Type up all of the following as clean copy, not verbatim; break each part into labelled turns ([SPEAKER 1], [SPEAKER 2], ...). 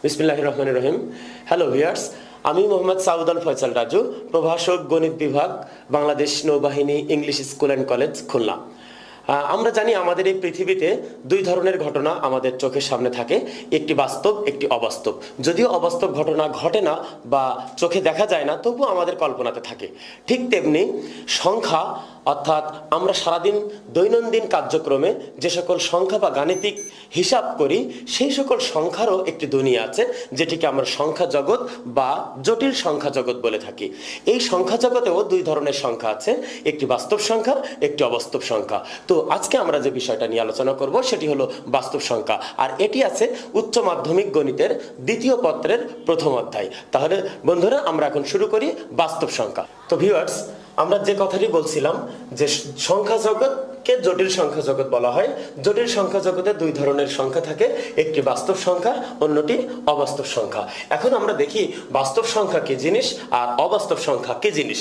[SPEAKER 1] বিসমিল্লাহির রহমানির রহিম। Hello viewers, আমি মোহাম্মদ সাউদ আল ফয়সাল রাজু, প্রভাষক, গণিত বিভাগ, বাংলাদেশ নৌবাহিনী, English school and college, Khulna. আমরা জানি আমাদের এই পৃথিবীতে দুই ধরনের ঘটনা আমাদের চোখের সামনে থাকে, একটি বাস্তব, একটি অবাস্তব। যদিও অবাস্তব ঘটনা ঘটে না বা চোখে দেখা যায় না, তবুও আমাদের কল্পনাতে থাকে। ঠিক তেমনি সংখ্যা, অর্থাৎ আমরা সারাদিন দৈনন্দিন কার্যক্রমে যে সকল সংখ্যা বা গাণিতিক হিসাব করি, সেই সকল সংখ্যারও একটি দুনিয়া আছে, যেটিকে আমরা সংখ্যা জগৎ বা জটিল সংখ্যা জগৎ বলে থাকি। এই সংখ্যা জগতেও দুই ধরনের সংখ্যা আছে, একটি বাস্তব সংখ্যা, একটি অবাস্তব সংখ্যা। তো আজকে আমরা যে বিষয়টা নিয়ে আলোচনা করব সেটি হলো বাস্তব সংখ্যা, আর এটি আছে উচ্চ মাধ্যমিক গণিতের দ্বিতীয় পত্রের প্রথম অধ্যায়। তাহলে বন্ধুরা, আমরা এখন শুরু করি বাস্তব সংখ্যা। তো ভিউয়ার্স, আমরা যে কথাটি বলছিলাম যে সংখ্যা জগৎকে জটিল সংখ্যা জগৎ বলা হয়। জটিল সংখ্যা জগতে দুই ধরনের সংখ্যা থাকে, একটি বাস্তব সংখ্যা, অন্যটি অবাস্তব সংখ্যা। এখন আমরা দেখি বাস্তব সংখ্যা কি জিনিস আর অবাস্তব সংখ্যা কি জিনিস।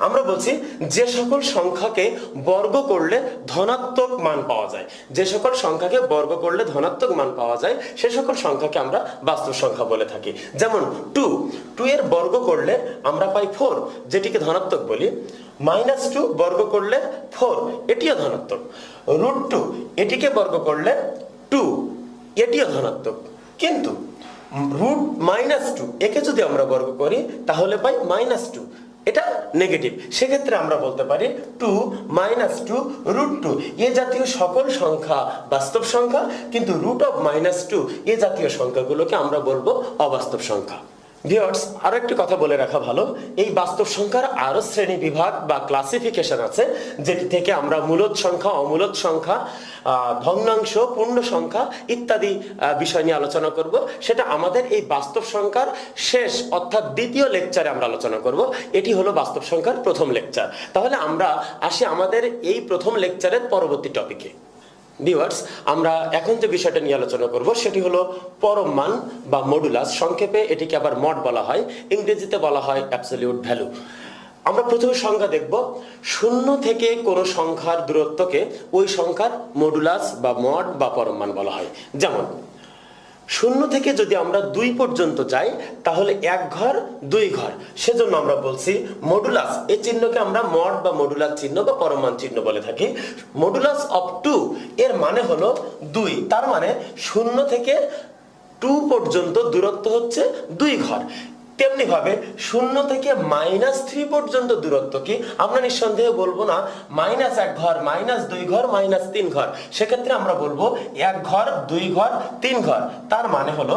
[SPEAKER 1] আমরা বলছি যে সকল সংখ্যাকে বর্গ করলে ধনাত্মক মান পাওয়া যায়, যে সকল সংখ্যাকে বর্গ করলে ধনাত্মক মান পাওয়া যায়, সে সকল সংখ্যাকে আমরা বাস্তব সংখ্যা বলে থাকি। যেমন 2 এর বর্গ করলে আমরা পাই 4, যেটিকে ধনাত্মক বলি। -2 বর্গ করলে 4, এটিও ধনাত্মক। √2 এটিকে বর্গ করলে 2, এটিও ধনাত্মক। কিন্তু √-2 একে যদি আমরা বর্গ করি তাহলে পাই -2, এটা নেগেটিভ। সেক্ষেত্রে আমরা বলতে পারি 2 -2 √2 এ জাতীয় সকল সংখ্যা বাস্তব সংখ্যা, কিন্তু √-2 এ জাতীয় সংখ্যাগুলোকে আমরা বলবো অবাস্তব সংখ্যা। ভিউয়ার্স, আরো একটি কথা বলে রাখা ভালো, এই বাস্তব সংখ্যার আরো শ্রেণী বিভাগ বা ক্লাসিফিকেশন আছে, যেটি থেকে আমরা মূলদ সংখ্যা, অমূলদ সংখ্যা, ভগ্নাংশ, পূর্ণ সংখ্যা ইত্যাদি বিষয় নিয়ে আলোচনা করব। সেটা আমাদের এই বাস্তব সংখ্যার শেষ, অর্থাৎ দ্বিতীয় লেকচারে আমরা আলোচনা করব। এটি হলো বাস্তব সংখ্যার প্রথম লেকচার। তাহলে আমরা আসি আমাদের এই প্রথম লেকচারের পরবর্তী টপিকে। ভিউয়ার্স, আমরা এখন যে বিষয়টা নিয়ে আলোচনা করব সেটি হলো পরম মান বা মডুলাস। সংক্ষেপে এটিকে আবার মড বলা হয়, ইংরেজিতে বলা হয় অ্যাবসলিউট ভ্যালু। আমরা প্রথমে সংখ্যা দেখব। 0 থেকে কোনো সংখ্যার দূরত্বকে ওই সংখ্যার মডুলাস বা মড বা পরম মান বলা হয়। যেমন 0 থেকে যদি আমরা 2 পর্যন্ত যাই তাহলে 1 ঘর 2 ঘর, সেজন্য আমরা বলছি মডুলাস। এই চিহ্নকে আমরা মড বা মডুলাস চিহ্ন বা পরমান চিহ্ন বলে থাকি। মডুলাস অফ 2 এর মানে হলো 2, তার মানে 0 থেকে 2 পর্যন্ত দূরত্ব হচ্ছে 2 ঘর। তেমনি ভাবে 0 থেকে -3 পর্যন্ত দূরত্ব কি, আমরা নিঃসন্দেহে বলবো না -1 ঘর, -2 ঘর, -3 ঘর। সেক্ষেত্রে আমরা বলবো 1 ঘর 2 ঘর 3 ঘর। তার মানে হলো